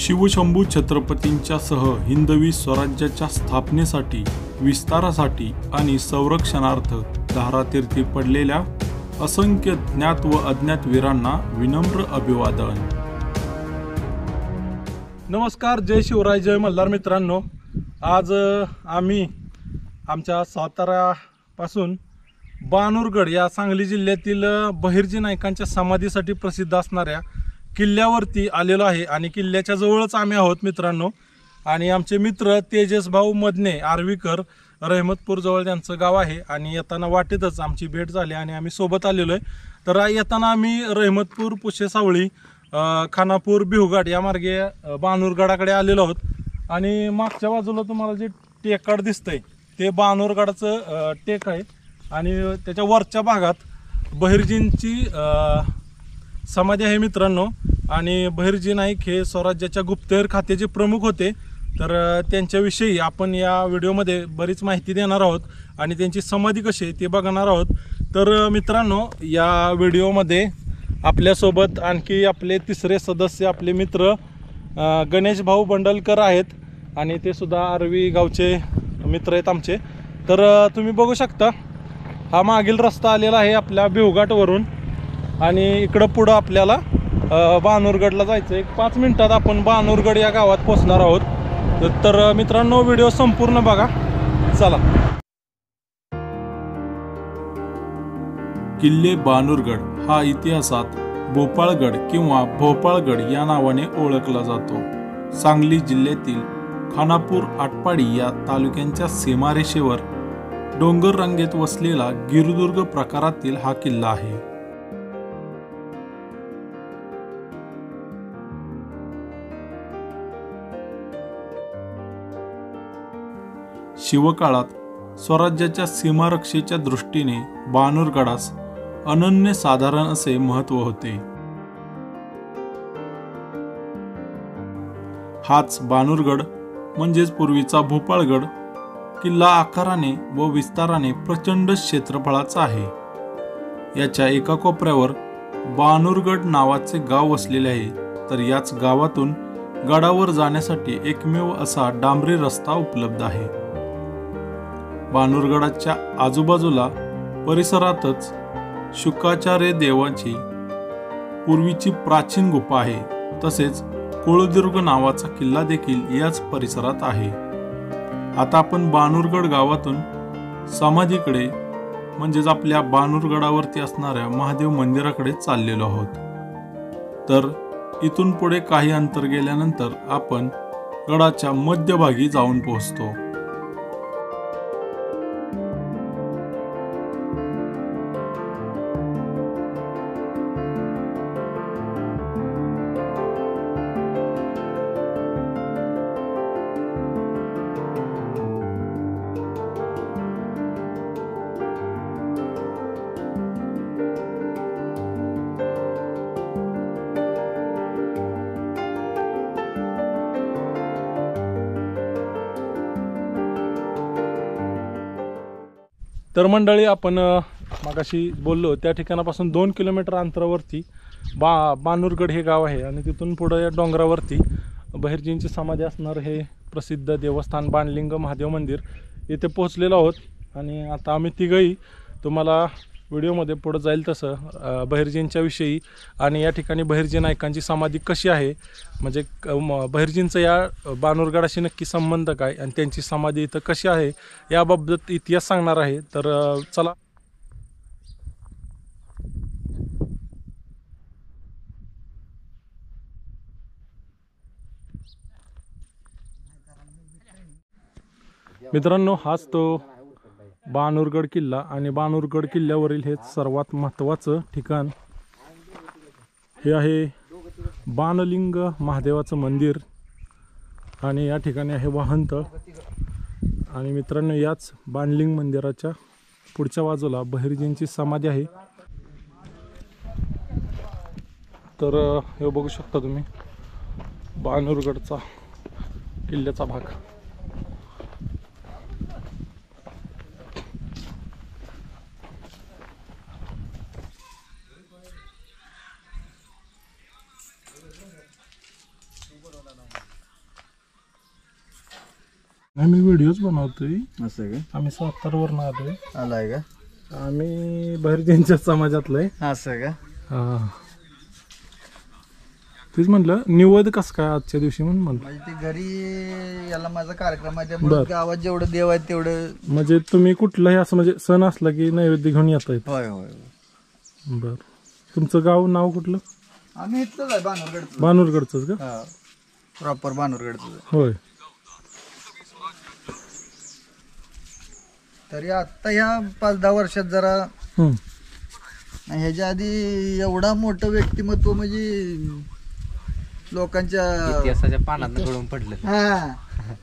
शिवशंभू छत्रपतींच्या सह हिंदवी स्वराज्याच्या स्थापनेसाठी, विस्तारासाठी आणि संरक्षणार्थ धारातीर्थी पडलेल्या असंख्य ज्ञात व अज्ञात वीरांना विनम्र अभिवादन। नमस्कार, जय शिवराय, जय मल्हार मित्रांनो। आज आम्ही आमच्या सातारापासून बाणूरगड या सांगली जिल्ह्यातील बहिर्जी नायकांच्या समाधीसाठी प्रसिद्ध असणाऱ्या किल्ल्यावरती आलेलो आहे आणि किल्ल्याच्या जवळच आम्ही आहोत मित्रांनो। आणि आमचे मित्र तेजस भाऊ मदने आर्वीकर, रहमतपूर जवळ त्यांचं गाव आहे आणि येताना वाटेतच आमची भेट झाली आणि आम्ही सोबत आलेलो आहे। तर येताना आम्ही रहमतपूर, पुशेसावळी, खानापूर, बिहुघाट या मार्गे बाणूरगडाकडे आलेलो आहोत। आणि मागच्या बाजूला तुम्हाला जे टेकाड दिसतंय ते बाणूरगडाचं टेक आहे आणि त्याच्या वरच्या भागात बहिर्जींची समाधी आहे मित्रांनो। आणि बहिर्जी नाईक हे स्वराज्याच्या गुप्तहेर खात्याचे प्रमुख होते। तर त्यांच्याविषयी आपण या व्हिडिओमध्ये बरीच माहिती देणार आहोत आणि त्यांची समाधी कशी आहे ते बघणार आहोत। तर मित्रांनो, या व्हिडिओमध्ये आपल्यासोबत आणखी आपले तिसरे सदस्य, आपले मित्र गणेश भाऊ बंडलकर आहेत आणि ते सुद्धा आर्वी गावचे मित्र आहेत आमचे। तर तुम्ही बघू शकता हा मागील रस्ता आलेला आहे आपल्या बिहुघाटवरून आणि इकडं पुढं आपल्याला बाणूरगडला जायचं। एक 5 मिनिटात आपण बाणूरगड या गावात पोहोचणार आहोत। तर मित्रांनो, व्हिडिओ संपूर्ण बघा, चला। किल्ले बाणूरगड हा इतिहासात भोपाळगड किंवा भोपाळगड या नावाने ओळखला जातो। सांगली जिल्ह्यातील खानापूर, आटपाडी या तालुक्यांच्या सीमारेषेवर डोंगर रांगेत वसलेला गिरिदुर्ग प्रकारातील हा किल्ला आहे। शिवकाळात स्वराज्याच्या सीमारक्षेच्या दृष्टीने बाणूरगडास अनन्यसाधारण असे महत्त्व होते। हाच बाणूरगड म्हणजेच पूर्वीचा भोपाळगड किल्ला आकाराने व विस्ताराने प्रचंड क्षेत्रफळाचा आहे। याच्या एका कोपऱ्यावर बाणूरगड नावाचे गाव वसलेले आहे। तर याच गावातून गडावर जाण्यासाठी एकमेव असा डांबरी रस्ता उपलब्ध आहे। बाणूरगडाच्या आजूबाजूला परिसरातच शुकाचार्य देवाची पूर्वीची प्राचीन गुफा आहे। तसेच कुळदुर्ग नावाचा किल्ला देखील याच परिसरात आहे। आता आपण बाणूरगड गावातून समाधीकडे म्हणजेच आपल्या बाणूरगडावरती असणाऱ्या महादेव मंदिराकडे चाललेलो आहोत। तर इथून पुढे काही अंतर गेल्यानंतर आपण गडाच्या मध्यभागी जाऊन पोहोचतो। तर मंडळी, आपण मागाशी बोललो त्या ठिकाणापासून 2 किलोमीटर अंतरावरती बाणूरगड हे गाव आहे आणि तिथून पुढे या डोंगरावरती बहिर्जींची समाधी असणार हे प्रसिद्ध देवस्थान बाणलिंग महादेव मंदिर येथे पोहोचलेलो आहोत। आणि आता आम्ही तिघही तुम्हाला व्हिडिओमध्ये पुढे जाईल तसं बहिर्जींच्या विषयी आणि या ठिकाणी बहिर्जी नायकांची समाधी कशी आहे, म्हणजे बहिर्जींचा या बाणूरगडाशी नक्की संबंध काय आणि त्यांची समाधी इथं कशी आहे याबाबत इतिहास सांगणार आहे। तर चला। मित्रांनो, हाच तो बाणूरगड किल्ला आणि बाणूरगड किल्ल्यावरील हे सर्वात महत्त्वाचं ठिकाण हे आहे बाणलिंग महादेवाचं मंदिर आणि या ठिकाणी आहे वाहनतळ। आणि मित्रांनो, याच बाणलिंग मंदिराच्या पुढच्या बाजूला बहिर्जींची समाधी आहे। तर हे बघू शकता तुम्ही बाणूरगडचा किल्ल्याचा भाग। आम्ही व्हिडिओज बनवतोय. असं का? आम्ही सातारवरून आलोय. आलाय का? आम्ही बहिर्जींच्या समाजातलंय. असं का? हा, तेच म्हटलं निवद कसं काय आजच्या दिवशी म्हणून म्हणलं. म्हणजे ते घरी याला माझा कार्यक्रम आहे त्यामुळे गावात जेवढं देव आहे तेवढं. म्हणजे तुम्ही कुठलाही असं म्हणजे सण असला की नैवेद्य घेऊन येता येत. होय होय. बर, तुमचं गाव नाव कुठलं? आम्ही इथलंच आहे, बानूरगडचं. बानूरगडचंच का? हा, प्रॉपर बानूरगडचं. होय. तरी आता ह्या 5-10 वर्षात जरा हम्म. ह्याच्या आधी एवढा मोठं व्यक्तिमत्व म्हणजे लोकांच्या इतिहासाच्या पानात गळून पडलं. हा,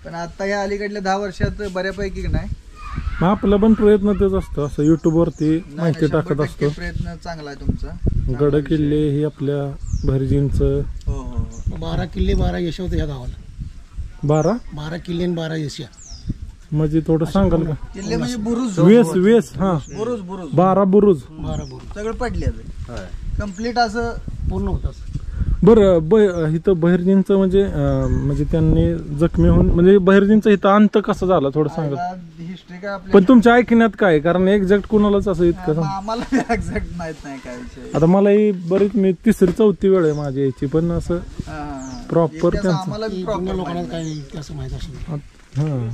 पण आता ह्या अलीकडल्या 10 वर्षात बऱ्यापैकी की नाही मग आपला पण प्रयत्न तेच असतो, असं युट्यूब वरती माहिती टाकत 100% असतो. प्रयत्न चांगला आहे तुमचा. गड किल्ले हे आपल्या बहिर्जींचं. हो हो हो. 12 किल्ले 12 यश होते या गावाला. 12 किल्ले आणि 12 यश. म्हणजे थोडं सांगाल का? किल्ले म्हणजे बुरुज. वेस हा, बुरुज 12 बुरुज. 12 बोल सगळं पडले कम्प्लीट असं पूर्ण होतं. बरं, इथं बहिर्जींचं म्हणजे त्यांनी जखमी होऊन म्हणजे बहिर्जींचा इथं अंत कसा झाला थोडं सांगा. हिस्ट्री काय आपल्या पण तुमच्या ऐकण्यात काय, कारण एक्झॅक्ट कुणालाच असं इतकं सांग. आम्हाला एक्झॅक्ट माहित नाही काय विषय. आता मलाही बरीच, मी 3री-4थी वेळ आहे माझी यायची, पण असं प्रॉपर इतिहास त्यांचं आम्हाला जुन्या प्रॉपर लोकांना काय इतिहास माहित असेल. हा.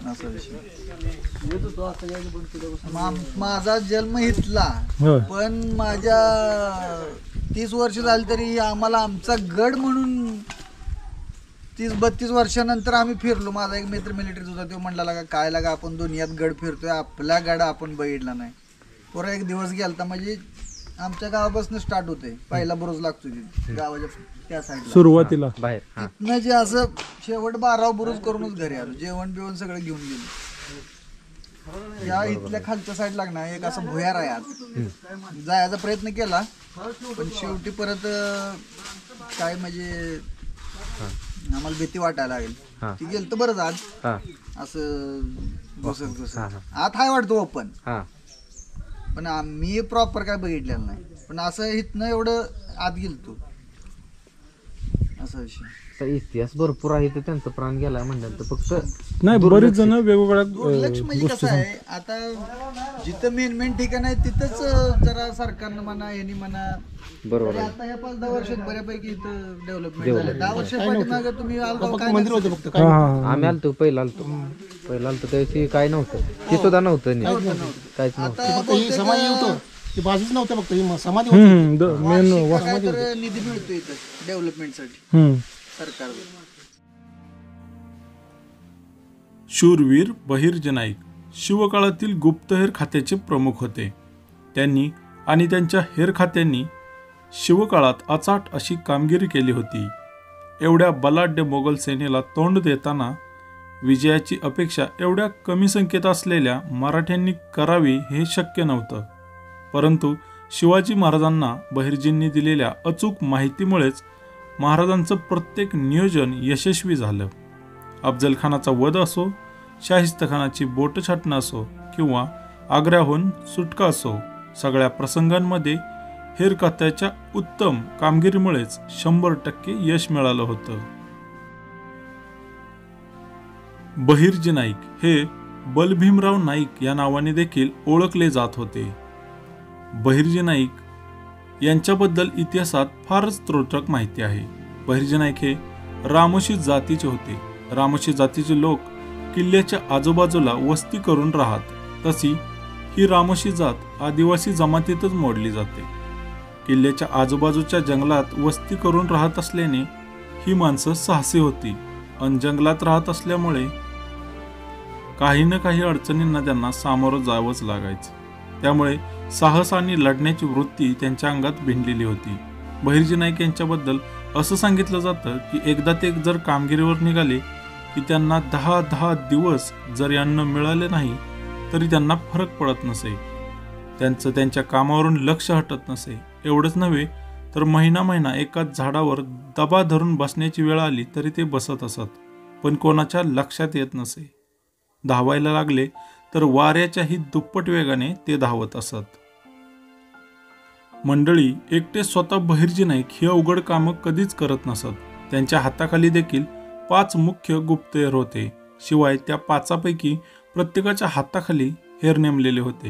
असा विषय. माझा जन्म इथला, होय. पण माझ्या 30 वर्ष झाली तरी आम्हाला आमचा गड म्हणून 30-32 वर्षानंतर आम्ही फिरलो. माझा एक मित्र मिलिटरीत होता, तो म्हणला का काय लागा आपण दुनियात गड फिरतोय, आपला गड आपण बघितला नाही. पुरा एक दिवस गेलता. म्हणजे आमच्या गावापासून स्टार्ट होते, पहिला बुरुज लागतो तिथे गावाच्या त्या साईडला सुरुवातीला. बाहेर. हा. तिथनं जे असं शेवट 12 बुरुज करूनच घरी आलो. जेवण बिवण सगळं घेऊन गेलो. या इथल्या खालच्या साईड लागणार एक असं भुयार आहे. आज जायचा प्रयत्न केला पण शेवटी परत काय म्हणजे आम्हाला भीती वाटायला लागेल. ती गेलं तर बरंच आज हा. असं घुसत आत हाय वाटतो ओपन. हा. पण आम्ही प्रॉपर काय बघितलेलं नाही. पण असं इथनं एवढं आत गेलतो असा विषय. तर इतिहास भरपूर आहे तर त्यांचा प्राण गेला म्हणलं तर फक्त नाही, बरेच जण वेगवेगळ्या दुर्लक्ष म्हणजे कसं आहे, आता जिथं मेन ठिकाण आहे तिथंच जरा सरकारनं म्हणा यांनी म्हणा. बरोबर आहे. आता या 5-10 वर्षात बऱ्यापैकी इथं डेव्हलपमेंट झालं. 10 वर्षात पाठीमागे तुम्ही आलो काय मंदिर होतं फक्त. काय आम्ही आलतो पहिला आलतो त्यावेळी काय नव्हतं, ते सुद्धा नव्हतं काहीच नव्हतं. आता फक्त ही समाधी होतं, ती बाजूच नव्हतं, फक्त ही समाधी होती. मेन काय तर निधी मिळतो इथं डेव्हलपमेंटसाठी सरकार. शूरवीर बहिर्जी नाईक शिवकाळातील गुप्तहेर खात्याचे प्रमुख होते. त्यांनी आणि त्यांच्या हेर खात्यांनी शिवकाळात अचाट अशी कामगिरी केली होती. एवढ्या बलाढ्य मोगल सेनेला तोंड देताना विजयाची अपेक्षा एवढ्या कमी संख्येत असलेल्या मराठ्यांनी करावी हे शक्य नव्हतं. परंतु शिवाजी महाराजांना बहिर्जींनी दिलेल्या अचूक माहितीमुळेच महाराजांचं प्रत्येक नियोजन यशस्वी झालं. अफजलखानाचा वध असो, शाहिस्तखानाची बोट छाटणं असो किंवा आग्र्याहून सुटका असो, सगळ्या प्रसंगांमध्ये हेर खात्याच्या उत्तम कामगिरीमुळेच 100% यश मिळालं होतं. बहिर्जी नाईक हे बलभीमराव नाईक या नावाने देखील ओळखले जात होते. बहिर्जी नाईक यांच्याबद्दल इतिहासात फारच त्रोटक माहिती आहे. बहिर्जी नाईक हे रामोशी जातीचे होते. रामोशी जातीचे लोक किल्ल्याच्या आजूबाजूला वस्ती करून राहत. तशी ही रामोशी जात आदिवासी जमातीतच मोडली जाते. किल्ल्याच्या आजूबाजूच्या जंगलात वस्ती करून राहत असल्याने ही माणसं साहसी होती आणि जंगलात राहत असल्यामुळे काही ना काही अडचणींना त्यांना सामोरं जावंच लागायचं. त्यामुळे साहस आणि लढण्याची वृत्ती त्यांच्या अंगात भिनलेली होती. बहिर्जी नाईक यांच्याबद्दल असं सांगितलं जातं की एकदा ते जर कामगिरीवर निघाले की त्यांना 10 दिवस जरी अन्न मिळाले नाही तरी त्यांना फरक पडत नसे. त्यांच्या कामावरून लक्ष हटत नसे. एवढंच नव्हे तर महिना एकाच झाडावर दबा धरून बसण्याची वेळ आली तरी ते बसत असत, पण कोणाच्या लक्षात येत नसे. धावायला लागले तर वाऱ्याच्याही दुप्पट वेगाने ते धावत असत. मंडळी, एकटे स्वतः बहिर्जी नाईक ही अवघड कामं कधीच करत नसत. त्यांच्या हाताखाली देखील 5 मुख्य गुप्तहेर होते. शिवाय त्या 5पैकी प्रत्येकाच्या हाताखाली हेर नेमलेले होते.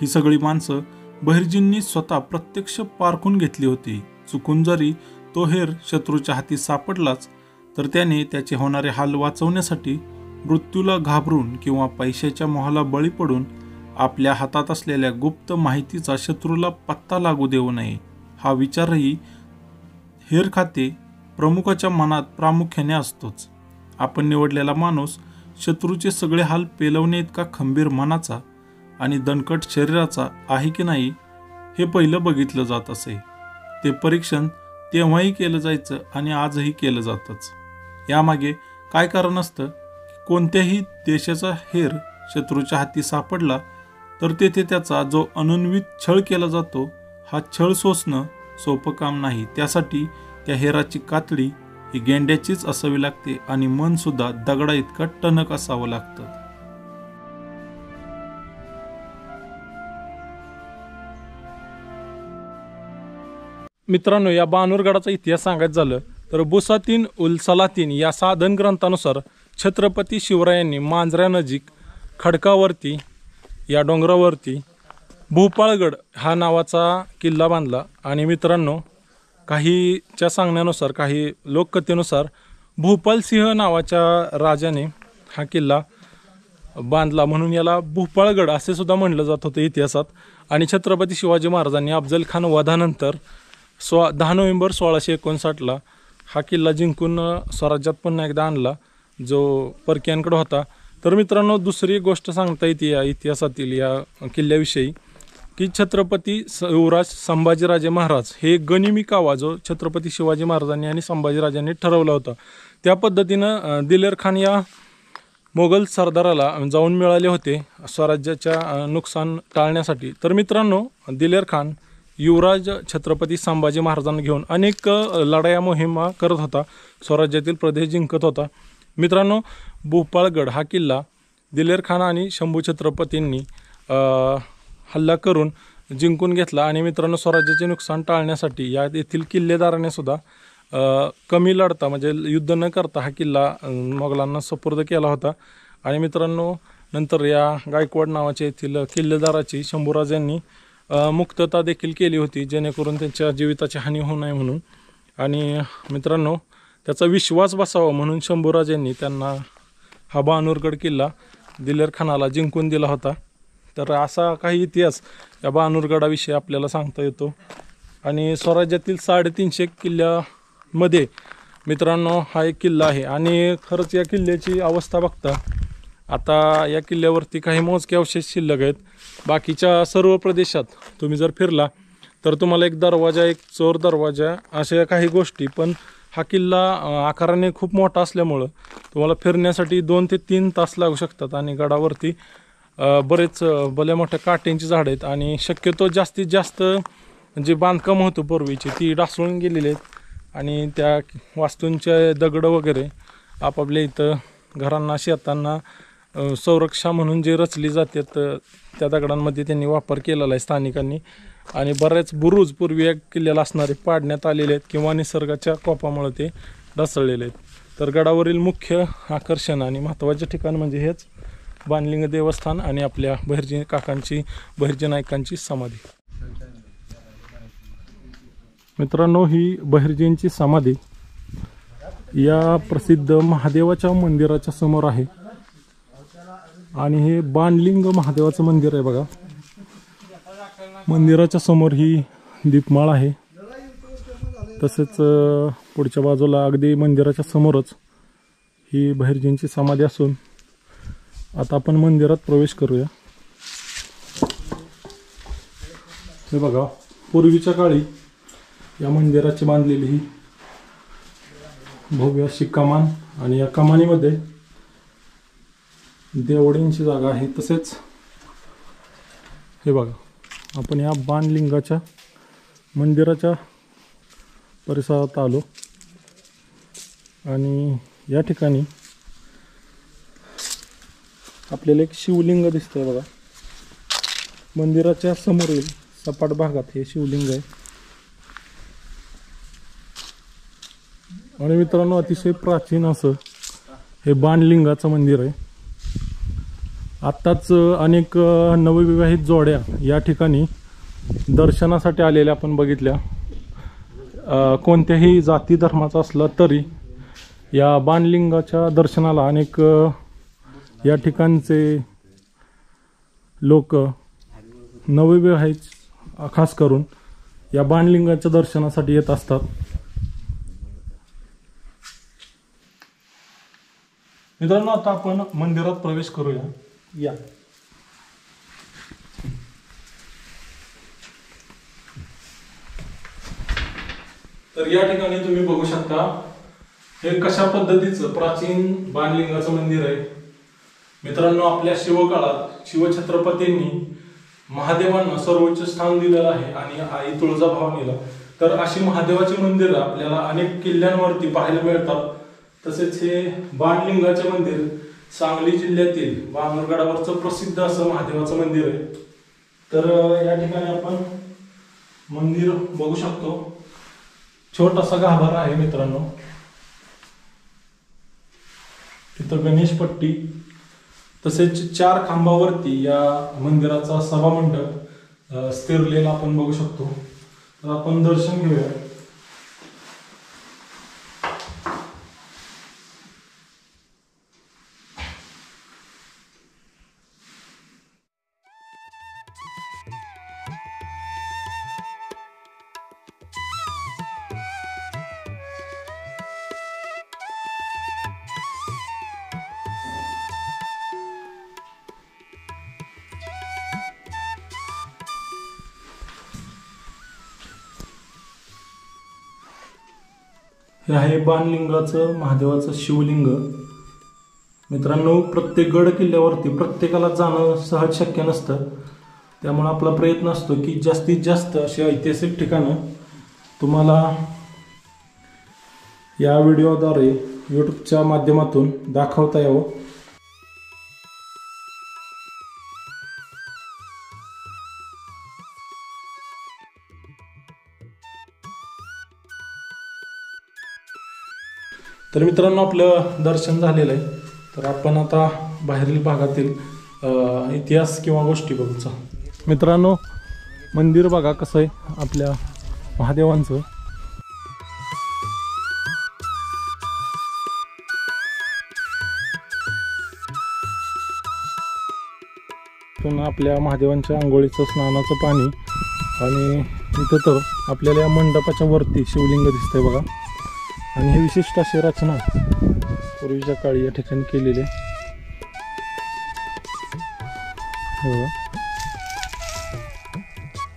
ही सगळी माणसं बहिर्जींनी स्वतः प्रत्यक्ष पारखून घेतली होती. चुकून जरी तो हेर शत्रूच्या हाती सापडलाच तर त्याने त्याचे होणारे हाल वाचवण्यासाठी मृत्यूला घाबरून किंवा पैशाच्या मोहाला बळी पडून आपल्या हातात असलेल्या गुप्त माहितीचा शत्रूला पत्ता लागू देऊ नये हा विचारही हेर खाते प्रमुखाच्या मनात प्रामुख्याने असतोच. आपण निवडलेला माणूस शत्रूचे सगळे हाल पेलवणे इतका खंबीर मनाचा आणि दणकट शरीराचा आहे की नाही हे पहिलं बघितलं जात असे. ते परीक्षण तेव्हाही केलं जायचं आणि आजही केलं जातंच. यामागे काय कारण असतं की कोणत्याही देशाचा हेर शत्रूच्या हाती सापडला तर तेथे त्याचा जो अनन्वित छळ केला जातो हा छळ सोसणं सोपं काम नाही. त्यासाठी त्या हेराची कातडी ही गेंड्याचीच असावी लागते आणि मन सुद्धा दगडा इतकं टणक असावं लागतं. मित्रांनो, या बानूरगडाचा इतिहास सांगायचं झालं तर बुसातीन उल सलातीन या साधन ग्रंथानुसार छत्रपती शिवरायांनी मांजऱ्यानजीक खडकावरती या डोंगरावरती भूपाळगड हा नावाचा किल्ला बांधला. आणि मित्रांनो, काहीच्या सांगण्यानुसार काही लोककथेनुसार भूपालसिंह नावाच्या राजाने हा किल्ला बांधला म्हणून याला भूपाळगड असे सुद्धा म्हणलं जात होतं इतिहासात. आणि छत्रपती शिवाजी महाराजांनी अफजल खान वधानंतर 10 नोव्हेंबर 1659 हा किल्ला जिंकून स्वराज्यात पुन्हा एकदा आणला जो परकीयांकडे होता. तर मित्रांनो, दुसरी गोष्ट सांगता येते या इतिहासातील या किल्ल्याविषयी की छत्रपती युवराज संभाजीराजे महाराज हे गनिमी कावा जो छत्रपती शिवाजी महाराजांनी आणि संभाजीराजांनी ठरवला होता त्या पद्धतीनं दिलेर खान या मोगल सरदाराला जाऊन मिळाले होते स्वराज्याच्या नुकसान टाळण्यासाठी. तर मित्रांनो, दिलेर खान युवराज छत्रपती संभाजी महाराजांना घेऊन अनेक लढाया मोहिमा करत होता, स्वराज्यातील प्रदेश जिंकत होता. मित्रांनो, भूपाळगड हा किल्ला दिलेर खान आणि शंभू छत्रपतींनी हल्ला करून जिंकून घेतला. आणि मित्रांनो, स्वराज्याचे नुकसान टाळण्यासाठी या येथील किल्लेदाराने सुद्धा कमी लढता म्हणजे युद्ध न करता हा किल्ला मोगलांना सुपूर्द केला होता. आणि मित्रांनो, नंतर या गायकवाड नावाच्या येथील किल्लेदाराची शंभूराज यांनी मुक्तता देखील केली होती जेणेकरून त्यांच्या जीविताची हानी होऊ नये म्हणून. आणि मित्रांनो, त्याचा विश्वास बसावा म्हणून शंभूराज यांनी त्यांना हा बानूरगड किल्ला दिलेर खानाला जिंकून दिला होता. तर असा काही इतिहास या बानूरगडाविषयी आपल्याला सांगता येतो. आणि स्वराज्यातील 350 किल्ल्यामध्ये मित्रांनो हा एक किल्ला आहे. आणि खरंच या किल्ल्याची अवस्था बघता आता या किल्ल्यावरती काही मोजके अवशेष शिल्लक आहेत. बाकीच्या सर्व प्रदेशात तुम्ही जर फिरला तर तुम्हाला एक दरवाजा, एक चोर दरवाजा अशा काही गोष्टी, पण हा किल्ला आकाराने खूप मोठा असल्यामुळं तुम्हाला फिरण्यासाठी 2 ते 3 तास लागू शकतात. आणि गडावरती बरेच भल्या मोठ्या काट्यांची झाडं आहेत आणि शक्यतो जास्तीत जास्त जे बांधकाम होतं पूर्वीची ती ढासळून गेलेली आहेत. आणि त्या वास्तूंचे दगडं वगैरे आपापल्या इथं घरांना शेतांना संरक्षा म्हणून जे रचली जातात त्या दगडांमध्ये त्यांनी वापर केलेला आहे स्थानिकांनी. आणि बरेच बुरुज पूर्वी या किल्ल्याला असणारे पाडण्यात आलेले आहेत किंवा निसर्गाच्या कोपामुळे ते ढासळलेले आहेत. तर गडावरील मुख्य आकर्षण आणि महत्त्वाचे ठिकाण म्हणजे हेच बाणलिंग देवस्थान आणि आपल्या बहिर्जी नायकांची समाधी. मित्रांनो, ही बहिर्जींची समाधी या प्रसिद्ध महादेवाच्या मंदिराच्या समोर आहे. आणि हे बाणलिंग महादेवाचं मंदिर आहे बघा. मंदिराच्या समोर ही दीपमाळ आहे. तसेच पुढच्या बाजूला अगदी मंदिराच्या समोरच ही बहिर्जींची समाधी असून आता आपण मंदिरात प्रवेश करूया. हे बघा, पूर्वीच्या काळी या मंदिराची बांधलेली ही भव्य अशी कमान आणि या कमानीमध्ये देवड्यांची जागा आहे. तसेच हे बघा, आपण या बाणलिंगाच्या मंदिराच्या परिसरात आलो आणि या ठिकाणी आपल्याला एक शिवलिंग दिसतंय बघा. मंदिराच्या समोरील सपाट भागात हे शिवलिंग आहे. आणि मित्रांनो, अतिशय प्राचीन असं हे बाणलिंगाचं मंदिर आहे. आत्ताच अनेक नवविवाहित जोड्या या ठिकाणी दर्शनासाठी आलेल्या आपण बघितल्या. कोणत्याही जाती धर्माचा असला तरी या बाणलिंगाच्या दर्शनाला अनेक या ठिकाणचे लोक नवविवाहित खास करून या बाणलिंगाच्या दर्शनासाठी येत असतात. मित्रांनो, आता आपण मंदिरात प्रवेश करूया. या तर या ठिकाणी तुम्ही बघू शकता हे कशा पद्धतीचं प्राचीन बाणलिंगाचं मंदिर आहे. मित्रांनो, आपल्या शिवकाळात शिवछत्रपतींनी महादेवांना सर्वोच्च स्थान दिलेलं आहे आणि आई तुळजाभवानीला. तर अशी महादेवाची मंदिरं आपल्याला अनेक किल्ल्यांवरती पाहायला मिळतात. तसेच हे बाणलिंगाचे मंदिर सांगली जिल्ह्यातील बाणूरगडावरचं प्रसिद्ध असं महादेवाचं मंदिर आहे. तर या ठिकाणी आपण मंदिर बघू शकतो. छोटासा गाभारा आहे मित्रांनो. तिथं गणेशपट्टी तसेच 4 खांबावरती या मंदिराचा सभामंडप स्थिरलेला आपण बघू शकतो. तर आपण दर्शन घेऊया. हे आहे बाणलिंगाचं महादेवाचं शिवलिंग. मित्रांनो, प्रत्येक गड किल्ल्यावरती प्रत्येकाला जाणं सहज शक्य नसतं. त्यामुळे आपला प्रयत्न असतो की जास्तीत जास्त अशी ऐतिहासिक ठिकाणं तुम्हाला या व्हिडिओद्वारे यूट्यूबच्या माध्यमातून दाखवता यावं. तर मित्रांनो, आपलं दर्शन झालेलं आहे. तर आपण आता बाहेरील भागातील इतिहास किंवा गोष्टी बघूचा. मित्रांनो, मंदिर बघा कसं आहे आपल्या महादेवांचं. आपल्या महादेवांच्या आंघोळीचं स्नानाचं पाणी आणि इथं तर आपल्याला या मंडपाच्या वरती शिवलिंग दिसतंय बघा. आणि हे विशिष्ट अशी रचना पूर्वीच्या काळी या ठिकाणी केलेली आहे.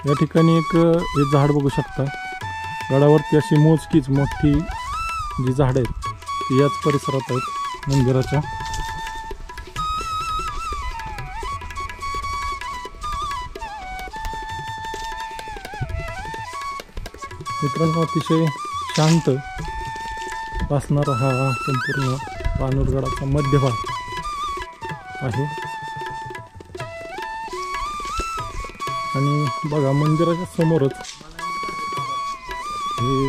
या ठिकाणी एक हे झाड बघू शकता. गडावरती अशी मोजकीच मोठी जी झाड आहेत ती याच परिसरात आहेत मंदिराच्या. मित्रांनो, अतिशय शांत असणारा हा संपूर्ण बाणूरगडाचा मध्यभाग आहे. आणि बघा, मंदिराच्या समोरच हे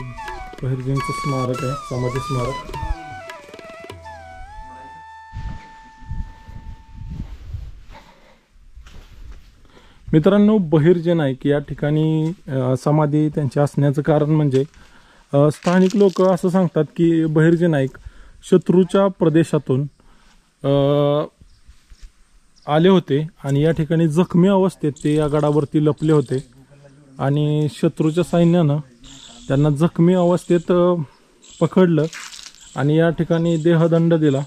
बहिर्जींचं स्मारक आहे, समाधी स्मारक. मित्रांनो, बहिर्जी नाईक या ठिकाणी समाधी त्यांची असण्याचं कारण म्हणजे स्थानिक लोक असं सांगतात की बहिर्जी नाईक शत्रूच्या प्रदेशातून आले होते आणि या ठिकाणी जखमी अवस्थेत ते या गडावरती लपले होते आणि शत्रूच्या सैन्यानं त्यांना जखमी अवस्थेत पकडलं आणि या ठिकाणी देहदंड दिला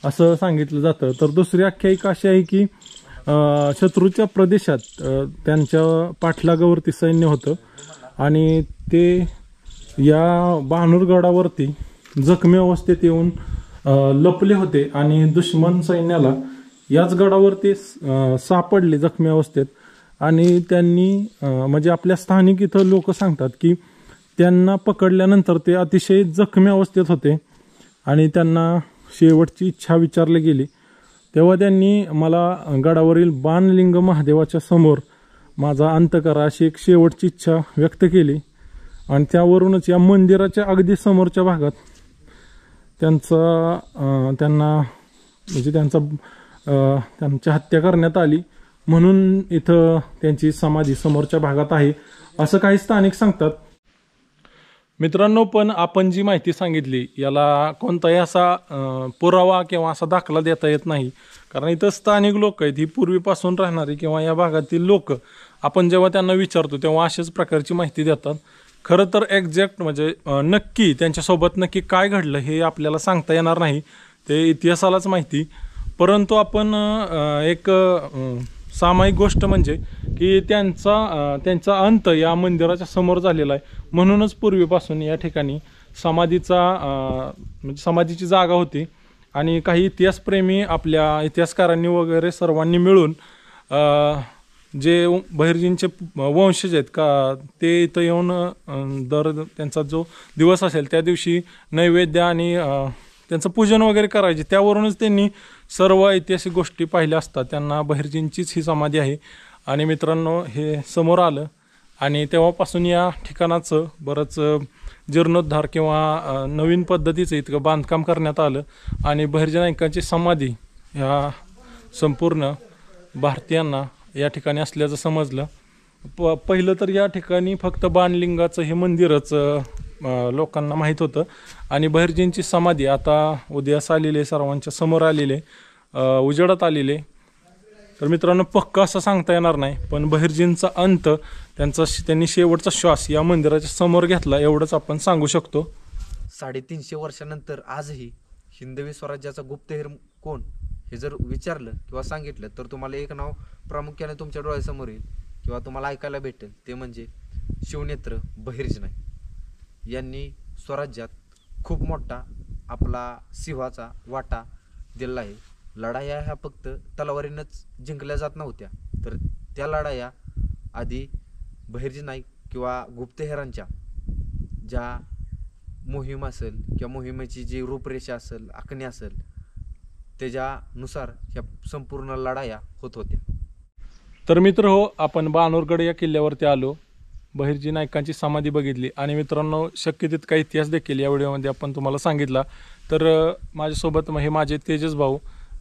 असं सांगितलं जातं. तर दुसरी आख्यायिका अशी आहे की शत्रूच्या प्रदेशात त्यांच्या पाठलागावरती सैन्य होतं आणि ते या बाणूरगडावरती जखमी अवस्थेत येऊन लपले होते आणि दुश्मन सैन्याला याच गडावरती सापडले जखमी अवस्थेत. आणि त्यांनी म्हणजे आपल्या स्थानिक इथं लोक सांगतात की त्यांना पकडल्यानंतर ते अतिशय जखमी अवस्थेत होते आणि त्यांना शेवटची इच्छा विचारली गेली. तेव्हा त्यांनी मला गडावरील बाणलिंग महादेवाच्या समोर माझा अंत करा अशी एक शेवटची इच्छा व्यक्त केली. आणि त्यावरूनच या मंदिराच्या अगदी समोरच्या भागात त्यांना म्हणजे त्यांची हत्या करण्यात आली म्हणून इथं त्यांची समाधी समोरच्या भागात आहे असं काही स्थानिक सांगतात. मित्रांनो, पण आपण जी माहिती सांगितली याला कोणताही असा पुरावा किंवा असा दाखला देता येत नाही, कारण इथं स्थानिक लोक आहेत, ही पूर्वीपासून राहणारी किंवा या भागातील लोक, आपण जेव्हा त्यांना विचारतो तेव्हा अशाच प्रकारची माहिती देतात. खरं तर एक्झॅक्ट म्हणजे नक्की त्यांच्यासोबत नक्की काय घडलं हे आपल्याला सांगता येणार नाही, ते इतिहासालाच माहिती. परंतु आपण एक सामायिक गोष्ट म्हणजे की त्यांचा अंत या मंदिराच्या समोर झालेला आहे, म्हणूनच पूर्वीपासून या ठिकाणी म्हणजे समाधीची जागा होती. आणि काही इतिहासप्रेमी आपल्या इतिहासकारांनी वगैरे सर्वांनी मिळून जे बहिर्जींचे वंशज आहेत का ते इथं येऊन त्यांचा जो दिवस असेल त्या दिवशी नैवेद्य आणि त्यांचं पूजन वगैरे करायचे. त्यावरूनच त्यांनी सर्व ऐतिहासिक गोष्टी पाहिल्या असतात. त्यांना बहिर्जींचीच ही समाधी आहे. आणि मित्रांनो, हे समोर आलं आणि तेव्हापासून या ठिकाणाचं बरंच जीर्णोद्धार किंवा नवीन पद्धतीचं इतकं बांधकाम करण्यात आलं आणि बहिर्जी नाईकांची समाधी ह्या संपूर्ण भारतीयांना या ठिकाणी असल्याचं समजलं. पहिलं तर या ठिकाणी फक्त बाणलिंगाचं हे मंदिरच लोकांना माहीत होतं आणि बहिर्जींची समाधी आता उदयास आलेली, सर्वांच्या समोर आलेले, उजेडात आलेले. तर मित्रांनो, पक्का असं सांगता येणार नाही, पण बहिर्जींचा अंत त्यांनी शेवटचा श्वास या मंदिराच्या समोर घेतला एवढंच आपण सांगू शकतो. 350 वर्षानंतर आजही हिंदवी स्वराज्याचा गुप्तहेर कोण हे जर विचारलं किंवा सांगितलं तर तुम्हाला एक नाव प्रामुख्याने तुमच्या डोळ्यासमोर येईल किंवा तुम्हाला ऐकायला भेटेल, ते म्हणजे शिवनेत्र बहिर्जी नाईक. यांनी स्वराज्यात खूप मोठा आपला सिंहाचा वाटा दिला आहे. लढाया ह्या फक्त तलवारीनंच जिंकल्या जात नव्हत्या, तर त्या लढाया आधी बहिर्जी नाईक किंवा गुप्तहेरांच्या ज्या मोहीम असेल किंवा मोहिमेची जी रूपरेषा असेल, आखणी असेल, त्याच्यानुसार ह्या संपूर्ण लढाया होत होत्या. तर मित्र हो, आपण बाणूरगड या किल्ल्यावरती आलो, बहिर्जी नाईकांची समाधी बघितली आणि मित्रांनो, शक्य तितका इतिहास देखील या व्हिडिओमध्ये आपण तुम्हाला सांगितला. तर माझ्यासोबत हे माझे तेजस भाऊ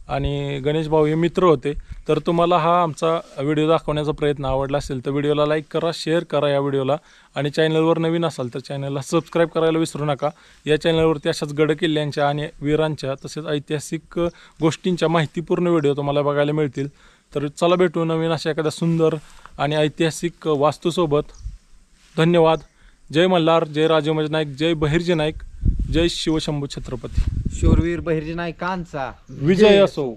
आणि गणेश भाऊ हे मित्र होते. तर तुम्हाला हा आमचा व्हिडिओ दाखवण्याचा प्रयत्न आवडला असेल तर व्हिडिओला लाईक करा, शेअर करा या व्हिडिओला, आणि चॅनलवर नवीन असाल तर चॅनलला सबस्क्राईब करायला विसरू नका. या चॅनलवरती अशाच गड किल्ल्यांच्या आणि वीरांच्या तसेच ऐतिहासिक गोष्टींच्या माहितीपूर्ण व्हिडिओ तुम्हाला बघायला मिळतील. तर चला भेटू नवीन अशा एखाद्या सुंदर आणि ऐतिहासिक वास्तूसोबत. धन्यवाद. जय मल्हार, जय राजेमज नाईक, जय बहिर्जी नाईक, जय शिवशंभू छत्रपती. शूरवीर बहिर्जी नाईकांचा विजय असो.